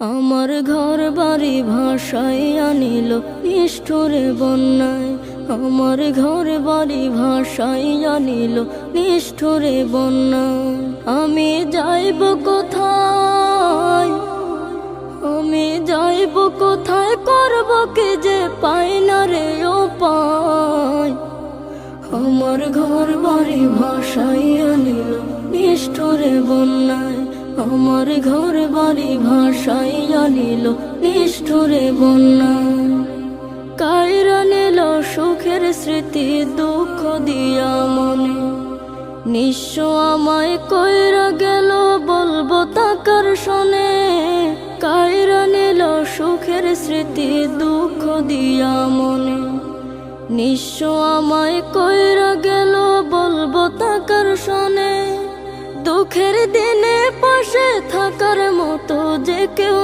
আমার ঘর বাড়ি ভাসাইয়া নিল নিষ্ঠুরে বন্যায়। আমার ঘর বাড়ি ভাসাইয়া নিল নিষ্ঠুরে বন্যায়। আমি যাইব কোথায়, আমি যাইব কোথায়, করব কি যে পাই না রে উপায়। আমার ঘর বাড়ি ভাসাইয়া নিল নিষ্ঠুরে বন্যায়। আমার ঘর বাড়ি ভাসাইয়া নিল নিষ্ঠুরে বন্যায়। কাইরা নিল সুখের স্মৃতি দুঃখ দিয়া মনে, নিঃস্ব আমায় কইরা গেল বলবো তাকার শোনে। কাইরা নিল সুখের স্মৃতি দুঃখ দিয়া মনে, নিঃস্ব আমায় কইরা গেল বলবো তাকার শোনে। দুঃখের দিনে পাশে থাকার মতো যে কেউ